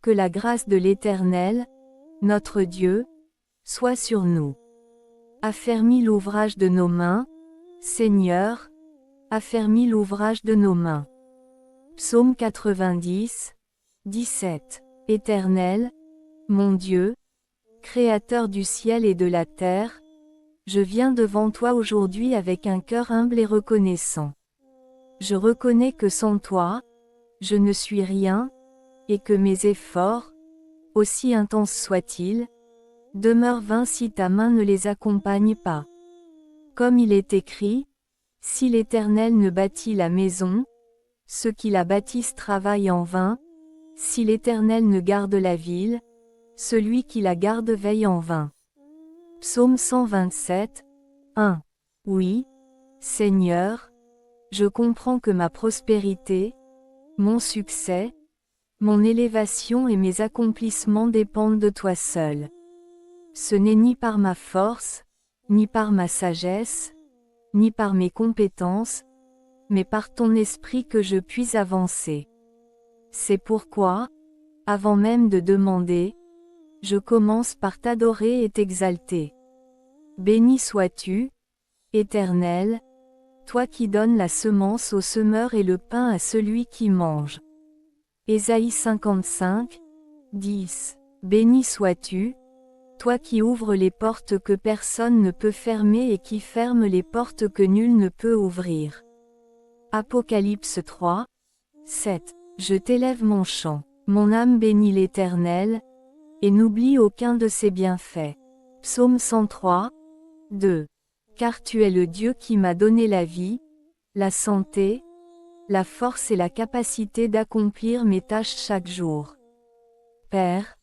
Que la grâce de l'Éternel, notre Dieu, soit sur nous. Affermis l'ouvrage de nos mains, Seigneur, affermis l'ouvrage de nos mains. Psaume 90, 17. Éternel, mon Dieu, Créateur du ciel et de la terre, je viens devant toi aujourd'hui avec un cœur humble et reconnaissant. Je reconnais que sans toi, je ne suis rien, et que mes efforts, aussi intenses soient-ils, demeurent vains si ta main ne les accompagne pas. Comme il est écrit, si l'Éternel ne bâtit la maison, ceux qui la bâtissent travaillent en vain, si l'Éternel ne garde la ville, celui qui la garde veille en vain. Psaume 127, 1. Oui, Seigneur, je comprends que ma prospérité, mon succès, mon élévation et mes accomplissements dépendent de toi seul. Ce n'est ni par ma force, ni par ma sagesse, ni par mes compétences, mais par ton esprit que je puis avancer. C'est pourquoi, avant même de demander, je commence par t'adorer et t'exalter. Béni sois-tu, Éternel, toi qui donnes la semence au semeur et le pain à celui qui mange. Ésaïe 55, 10. Béni sois-tu, toi qui ouvres les portes que personne ne peut fermer et qui fermes les portes que nul ne peut ouvrir. Apocalypse 3, 7. Je t'élève mon chant, mon âme bénit l'Éternel, et n'oublie aucun de ses bienfaits. Psaume 103, 2. Car tu es le Dieu qui m'a donné la vie, la santé, la force et la capacité d'accomplir mes tâches chaque jour. Père,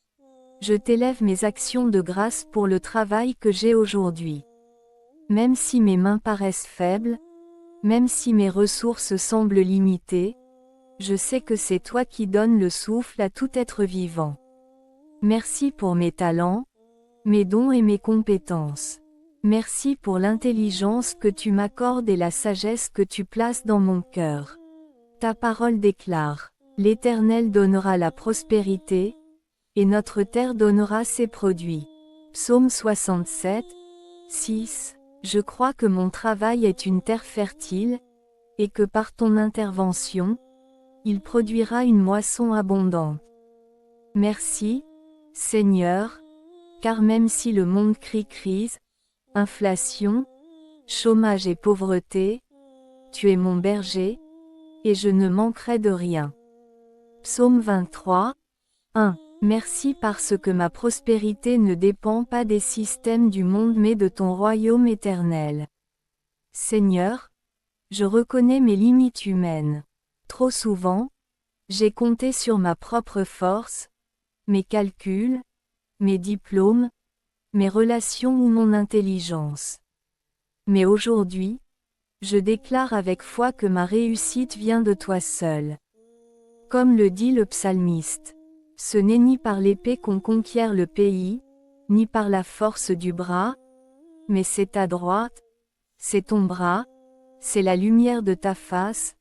je t'élève mes actions de grâce pour le travail que j'ai aujourd'hui. Même si mes mains paraissent faibles, même si mes ressources semblent limitées, je sais que c'est toi qui donnes le souffle à tout être vivant. Merci pour mes talents, mes dons et mes compétences. Merci pour l'intelligence que tu m'accordes et la sagesse que tu places dans mon cœur. Ta parole déclare, l'Éternel donnera la prospérité, et notre terre donnera ses produits. Psaume 67, 6. Je crois que mon travail est une terre fertile, et que par ton intervention, il produira une moisson abondante. Merci, Seigneur, car même si le monde crie crise, inflation, chômage et pauvreté, tu es mon berger, et je ne manquerai de rien. Psaume 23, 1. Merci parce que ma prospérité ne dépend pas des systèmes du monde mais de ton royaume éternel. Seigneur, je reconnais mes limites humaines. Trop souvent, j'ai compté sur ma propre force, mes calculs, mes diplômes, mes relations ou mon intelligence. Mais aujourd'hui, je déclare avec foi que ma réussite vient de toi seul. Comme le dit le psalmiste, ce n'est ni par l'épée qu'on conquiert le pays, ni par la force du bras, mais c'est ta droite, c'est ton bras, c'est la lumière de ta face,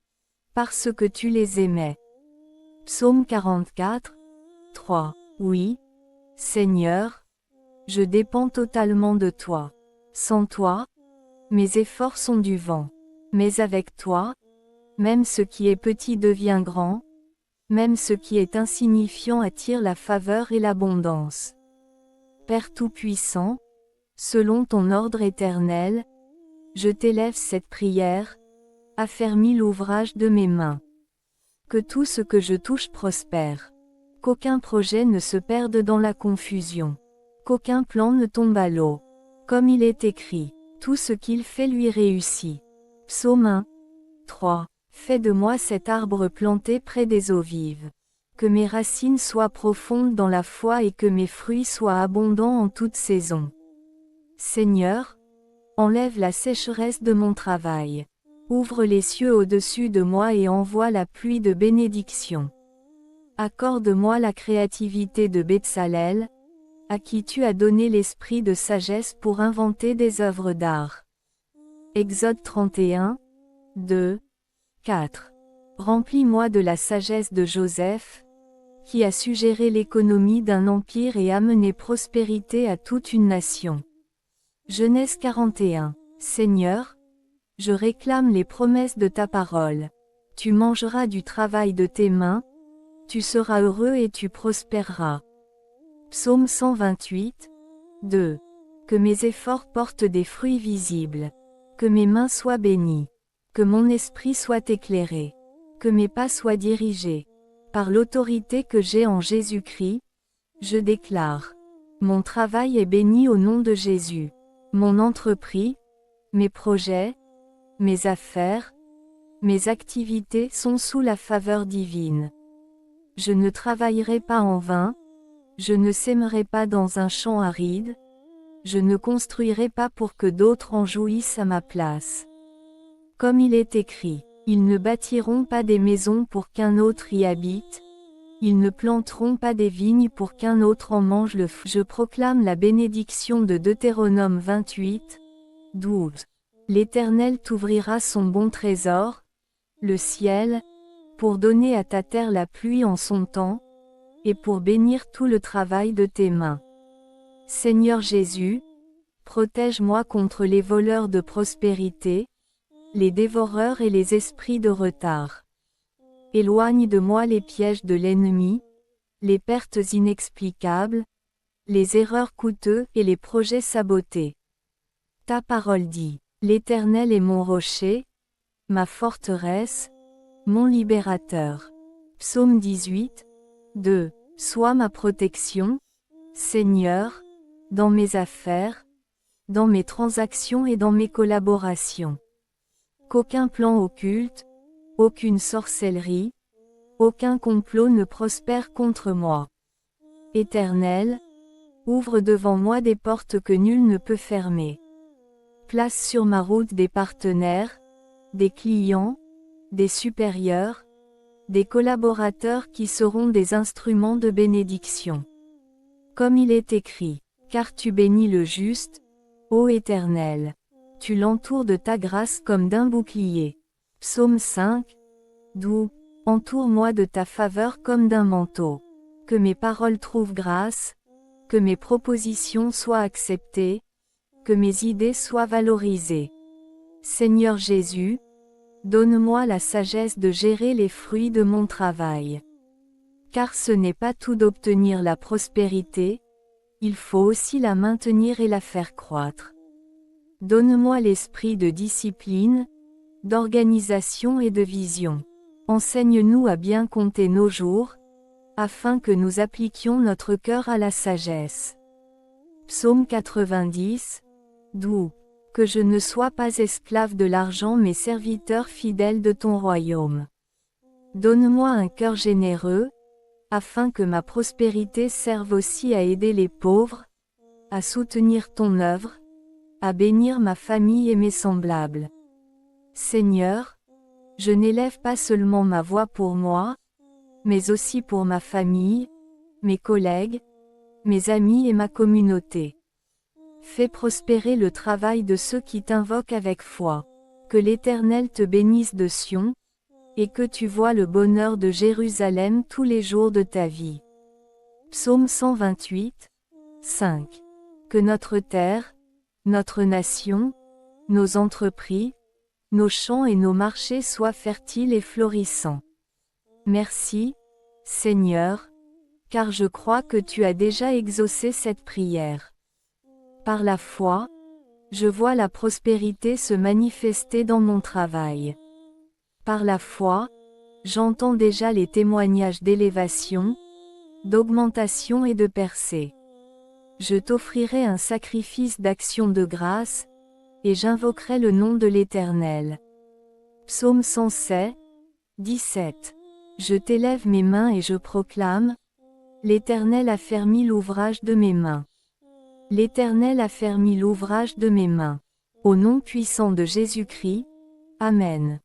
parce que tu les aimais. Psaume 44, 3. Oui, Seigneur, je dépends totalement de toi. Sans toi, mes efforts sont du vent. Mais avec toi, même ce qui est petit devient grand, même ce qui est insignifiant attire la faveur et l'abondance. Père Tout-Puissant, selon ton ordre éternel, je t'élève cette prière, affermis l'ouvrage de mes mains. Que tout ce que je touche prospère. Qu'aucun projet ne se perde dans la confusion. Qu'aucun plan ne tombe à l'eau. Comme il est écrit, tout ce qu'il fait lui réussit. Psaume 1, 3. Fais de moi cet arbre planté près des eaux vives. Que mes racines soient profondes dans la foi et que mes fruits soient abondants en toute saison. Seigneur, enlève la sécheresse de mon travail. Ouvre les cieux au-dessus de moi et envoie la pluie de bénédiction. Accorde-moi la créativité de Betsalel, à qui tu as donné l'esprit de sagesse pour inventer des œuvres d'art. Exode 31, 2, 4. Remplis-moi de la sagesse de Joseph, qui a su gérer l'économie d'un empire et amener prospérité à toute une nation. Genèse 41. Seigneur, je réclame les promesses de ta parole. Tu mangeras du travail de tes mains, tu seras heureux et tu prospéreras. Psaume 128, 2. Que mes efforts portent des fruits visibles. Que mes mains soient bénies. Que mon esprit soit éclairé. Que mes pas soient dirigés. Par l'autorité que j'ai en Jésus-Christ, je déclare. Mon travail est béni au nom de Jésus. Mon entreprise, mes projets, mes affaires, mes activités sont sous la faveur divine. Je ne travaillerai pas en vain, je ne sèmerai pas dans un champ aride, je ne construirai pas pour que d'autres en jouissent à ma place. Comme il est écrit, ils ne bâtiront pas des maisons pour qu'un autre y habite, ils ne planteront pas des vignes pour qu'un autre en mange le fruit. Je proclame la bénédiction de Deutéronome 28, 12. L'Éternel t'ouvrira son bon trésor, le ciel, pour donner à ta terre la pluie en son temps, et pour bénir tout le travail de tes mains. Seigneur Jésus, protège-moi contre les voleurs de prospérité, les dévoreurs et les esprits de retard. Éloigne de moi les pièges de l'ennemi, les pertes inexplicables, les erreurs coûteuses et les projets sabotés. Ta parole dit, l'Éternel est mon rocher, ma forteresse, mon libérateur. Psaume 18, 2. Sois ma protection, Seigneur, dans mes affaires, dans mes transactions et dans mes collaborations. Qu'aucun plan occulte, aucune sorcellerie, aucun complot ne prospère contre moi. Éternel, ouvre devant moi des portes que nul ne peut fermer. Place sur ma route des partenaires, des clients, des supérieurs, des collaborateurs qui seront des instruments de bénédiction. Comme il est écrit, car tu bénis le juste, ô Éternel. Tu l'entoures de ta grâce comme d'un bouclier. Psaume 5, 12. Entoure-moi de ta faveur comme d'un manteau. Que mes paroles trouvent grâce, que mes propositions soient acceptées, que mes idées soient valorisées. Seigneur Jésus, donne-moi la sagesse de gérer les fruits de mon travail. Car ce n'est pas tout d'obtenir la prospérité, il faut aussi la maintenir et la faire croître. Donne-moi l'esprit de discipline, d'organisation et de vision. Enseigne-nous à bien compter nos jours, afin que nous appliquions notre cœur à la sagesse. Psaume 90, 12. Que je ne sois pas esclave de l'argent mais serviteur fidèle de ton royaume. Donne-moi un cœur généreux, afin que ma prospérité serve aussi à aider les pauvres, à soutenir ton œuvre, à bénir ma famille et mes semblables. Seigneur, je n'élève pas seulement ma voix pour moi, mais aussi pour ma famille, mes collègues, mes amis et ma communauté. Fais prospérer le travail de ceux qui t'invoquent avec foi. Que l'Éternel te bénisse de Sion, et que tu vois le bonheur de Jérusalem tous les jours de ta vie. Psaume 128, 5. Que notre terre, notre nation, nos entreprises, nos champs et nos marchés soient fertiles et florissants. Merci, Seigneur, car je crois que tu as déjà exaucé cette prière. Par la foi, je vois la prospérité se manifester dans mon travail. Par la foi, j'entends déjà les témoignages d'élévation, d'augmentation et de percée. Je t'offrirai un sacrifice d'action de grâce, et j'invoquerai le nom de l'Éternel. Psaume 107, 17. Je t'élève mes mains et je proclame, l'Éternel a fermi l'ouvrage de mes mains. L'Éternel a fermi l'ouvrage de mes mains. Au nom puissant de Jésus-Christ, Amen.